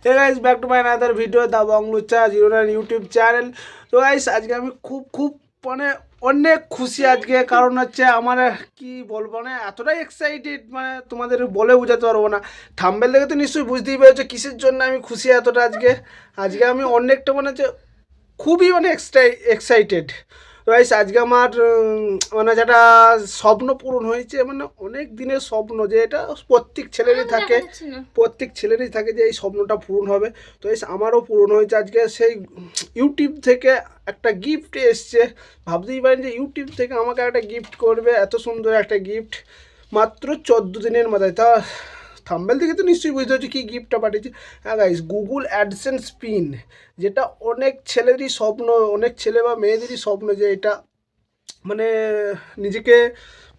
Hey guys back to my another video the बंगलुचा 09 YouTube channel. তো guys আজকে আমি খুব মানে অনেক খুশি আজকে, কারণ হচ্ছে আমার কি বলবো না, এতটাই এক্সাইটেড মানে তোমাদের বলে বোঝাতে পারবো না। থাম্বনেল দেখে তো নিশ্চয়ই বুঝতেই পেরেছো কিসের জন্য আমি খুশি এতটা। আজকে আজকে আমি অনেকটা মানে হচ্ছে খুবই মানে এক্সাইটেড। তো গাইস আজকে আমার মানে যেটা স্বপ্ন পূরণ হয়েছে, মানে অনেক দিনের স্বপ্ন, যে এটা প্রত্যেক ছেলেরই থাকে যে এই স্বপ্নটা পূরণ হবে। তো গাইস আমারও পূরণ হয়েছে আজকে। সেই ইউটিউব থেকে একটা গিফট এসছে, ভাবতেই পারেন যে ইউটিউব থেকে আমাকে একটা গিফট করবে, এত সুন্দর একটা গিফট মাত্র 14 দিনের মাথায়। তা থাম্বনেল থেকে তো নিশ্চয়ই বুঝতে হচ্ছে কী গিফটটা পাঠিয়েছি। হ্যাঁ গাইস, গুগল অ্যাডসেন্স পিন, যেটা অনেক ছেলেরই স্বপ্ন, অনেক ছেলে বা মেয়েদেরই স্বপ্ন, যে এটা মানে নিজেকে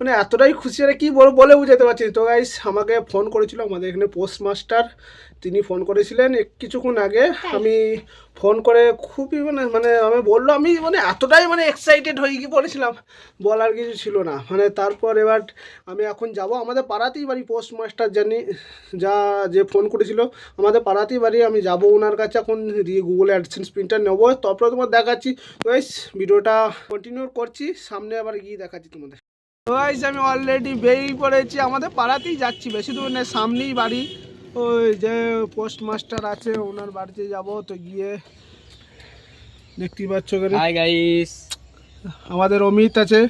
মানে এতটাই খুশি আর কি বলে বোঝাতে পারছি। তো গাইস আমাকে ফোন করেছিল আমাদের এখানে পোস্ট মাস্টার, তিনি ফোন করেছিলেন কিছুক্ষণ আগে। আমি ফোন করে খুবই মানে মানে আমি বললো, আমি মানে এতটাই মানে এক্সাইটেড হয়ে গিয়ে পড়েছিলাম, বলার কিছু ছিল না। মানে তারপর এবার আমি এখন যাব আমাদের পাড়াতেই বাড়ি, পোস্ট মাস্টার জানি যে ফোন করেছিল আমাদের পাড়াতেই বাড়ি। আমি যাব ওনার কাছে এখন, দিয়ে গুগল অ্যাডসেন্স প্রিন্টার নেবো, তারপরে তোমার দেখাচ্ছি। গাইস ভিডিওটা কন্টিনিউ করছি, সামনে আবার গিয়ে দেখাচ্ছি তোমাদের। গাইস আমি অলরেডি বেরিয়ে পড়েছি, আমাদের পাড়াতেই যাচ্ছি, বেশি দূর নেই, সামনেই বাড়ি। ওই যে পোস্ট মাস্টার আছে ওনার বাড়িতে যাব। তো গিয়ে দেখতেই পাচ্ছ হাই গাইস, আমাদের অমিত আছে।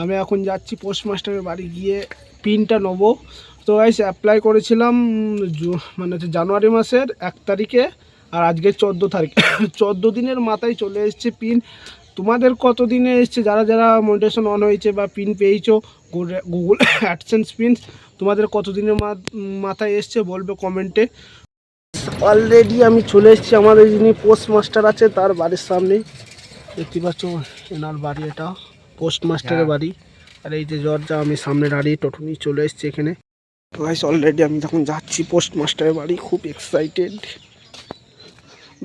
আমি এখন যাচ্ছি পোস্ট মাস্টারের বাড়ি, গিয়ে পিনটা নেবো। তো গাইস অ্যাপ্লাই করেছিলাম মানে হচ্ছে জানুয়ারি মাসের 1 তারিখে, আর আজকে 14 তারিখ 14 দিনের মাথায় চলে এসছে পিন। তোমাদের কত দিনে এসছে, যারা যারা মনিটাইজেশন অন হয়েছে বা পিন পেয়েছো গুগল অ্যাডসেন্স পিন, তোমাদের কত দিনের মাথায় এসছে বলবে কমেন্টে। অলরেডি আমি চলে এসেছি আমাদের যিনি পোস্ট মাস্টার আছে তার বাড়ির সামনেই, দেখতে পাচ্ছ এনার বাড়ি, এটা পোস্ট মাস্টারের বাড়ি। আর এই যে দরজা, আমি সামনে দাঁড়িয়ে টোটো নিয়ে চলে এসেছি এখানে। তো গাইস অলরেডি আমি তখন যাচ্ছি পোস্ট মাস্টারের বাড়ি, খুব এক্সাইটেড।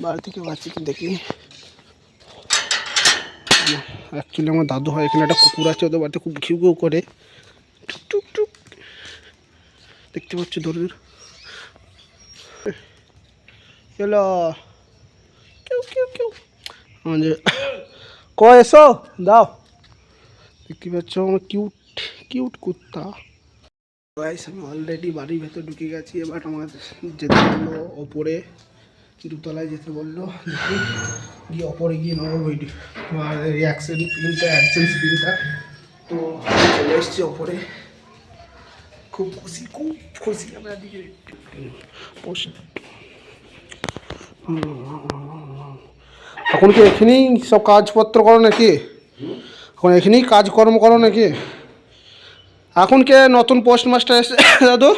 বাড়ি থেকে বাচ্চি কি দেখি, অ্যাকচুয়ালি আমার দাদু হয়, এখানে একটা কুকুর আছে, ওদের বাড়িতে খুব ঘিউ ঘিউ করে, টুক টুক টুক, দেখতে পাচ্ছ দূর চলো কেউ কেউ কেউ আমাদের এসো দাও। দেখতে পাচ্ছ আমার কিউট কিউট কুত্তা। গাইস আমি অলরেডি বাড়ির ভেতর ঢুকে গেছি, এবার আমার যেতে বললো ওপরে, দোতলায় যেতে বললো, দেখি গিয়ে ওপরে গিয়ে নেবো ভিডিও রিয়াকশন পিনটা, অ্যাডসেন্স পিনটা। তো চলে এসছি ওপরে, খুব খুশি আমরা দিকে পোস্ট। এখন কি এখানেই সব কাজপত্র করো নাকি? এখন এখানেই কাজকর্ম করো নাকি? এখন কে নতুন পোস্ট মাস্টার এসে দাদু?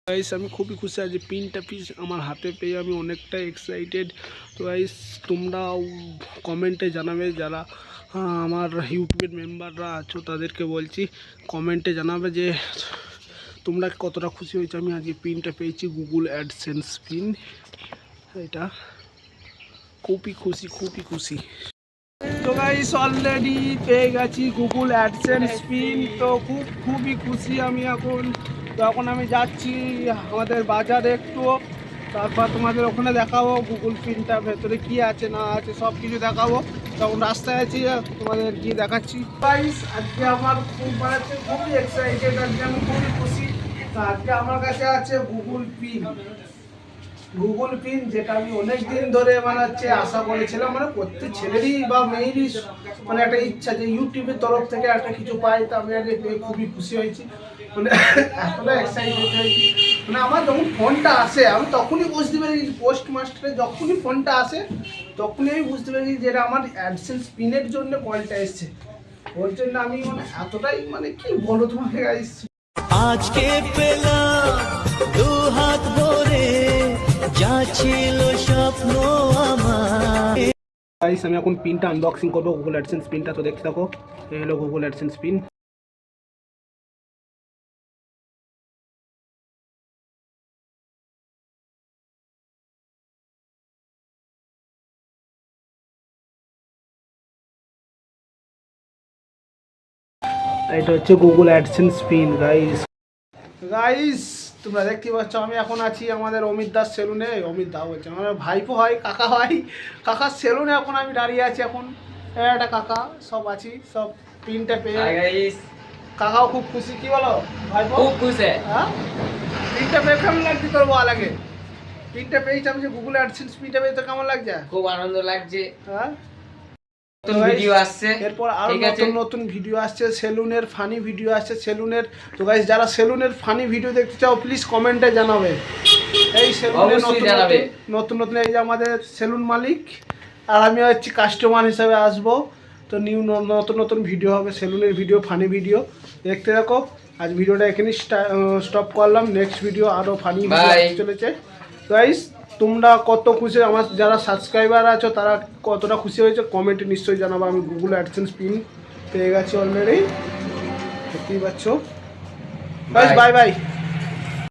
গাইস আমি খুবই খুশি আছি, পিনটা পিস আমার হাতে পেয়ে আমি অনেকটাই এক্সাইটেড। তো গাইস তোমরাও কমেন্টে জানাবে, যারা আমার ইউটিউবের মেম্বাররা আছো তাদেরকে বলছি, কমেন্টে জানাবে যে তোমরা কতটা খুশি হয়েছে আমি আজকে পিনটা পেয়েছি, গুগল অ্যাডসেন্স পিন। এটা খুবই খুশি। তো গাইস অলরেডি পেয়ে গেছি গুগল অ্যাডসেন্স পিন, তো খুবই খুশি আমি এখন। তো এখন আমি যাচ্ছি আমাদের বাজারে একটু, তারপর তোমাদের ওখানে দেখাবো গুগল পিনটা ভেতরে কি আছে না আছে সব কিছু দেখাবো। তখন রাস্তায় আছি, তোমাদের গিয়ে দেখাচ্ছি। গাইস আজকে আমার খুবই এক্সাইটেড, আজকে আমি খুবই খুশি। আজকে আমার কাছে আছে গুগল পিন, যেটা আমি অনেক দিন ধরে মানে হচ্ছে আশা করেছিলাম, মানে প্রত্যেক ছেলেরই বা মেয়েরই মানে একটা ইচ্ছা যে ইউটিউবের তরফ থেকে একটা কিছু পাই। তো আমি আজকে পেয়ে খুবই খুশি হয়েছি, মানে এতটা এক্সাইটেড হয়েছি। মানে আমার যখন ফোনটা আসে আমি তখনই বুঝতে পেরেছি, পোস্ট মাস্টারে যখনই ফোনটা আসে তখনই আমি বুঝতে পেরেছি যে এটা আমার অ্যাডসেন্স পিনের জন্য কলটা এসছে। ওর জন্য আমি মানে এতটাই মানে কি বলো তোমাকে গাইস। আজকে পেলাম দু হাত ভরে যা ছিল স্বপ্ন আমার। গাইস আমি এখন পিনটা আনবক্সিং করবো, গুগল অ্যাডসেন্স পিনটা। তো দেখতে থাকো, এই হলো গুগল অ্যাডসেন্স পিন। এটা হচ্ছে Google AdSense pin guys. Guys তোমরা দেখতে পাচ্ছ আমি এখন আছি আমাদের অমিত দাস সেলুনে। অমিত দা বলছে আমার ভাইপো হয়, কাকা হয়, কাকার সেলুনে এখন আমি দাঁড়িয়ে আছি। এখন একটা কাকা সব আছি, সব পিনটা পেয়ে কাকাও খুব খুশি। কি বলো ভাইপো? খুব খুশি। হ্যাঁ, পিনটা পেয়ে কেমন লাগছে তোর বল আগে? পিনটা পেয়েছি আমি, যে গুগল অ্যাডসেন্স পিনটা পেয়ে তো কেমন লাগছে? খুব আনন্দ লাগছে। হ্যাঁ, নতুন ভিডিও আসছে, এরপর আরো ঠিক আছে? নতুন নতুন ভিডিও আসছে, সেলুনের ফানি ভিডিও আসছে সেলুনের। তো গাইস যারা সেলুনের ফানি ভিডিও দেখতে চাও প্লিজ কমেন্টে জানাবে। এই সেলুনে অবশ্যই জানাবে। নতুন নতুন এই যে আমাদের সেলুন মালিক আর আমি হচ্ছি কাস্টমার হিসাবে আসবো। তো নতুন নতুন ভিডিও হবে, সেলুনের ভিডিও, ফানি ভিডিও দেখতে থাকো। আজ ভিডিওটা এখানেই স্টপ করলাম। নেক্সট ভিডিও আরও ফানি ভিডিও Bye. আসতে চলেছে। গাইস তোমরা কত খুশি, আমার যারা সাবস্ক্রাইবার আছো তারা কতটা খুশি হয়েছে কমেন্টে নিশ্চয়ই জানাবো। আমি গুগল অ্যাডসেন্স পিন পেয়ে গেছি অলরেডি, দেখতেই পাচ্ছ। Guys bye bye.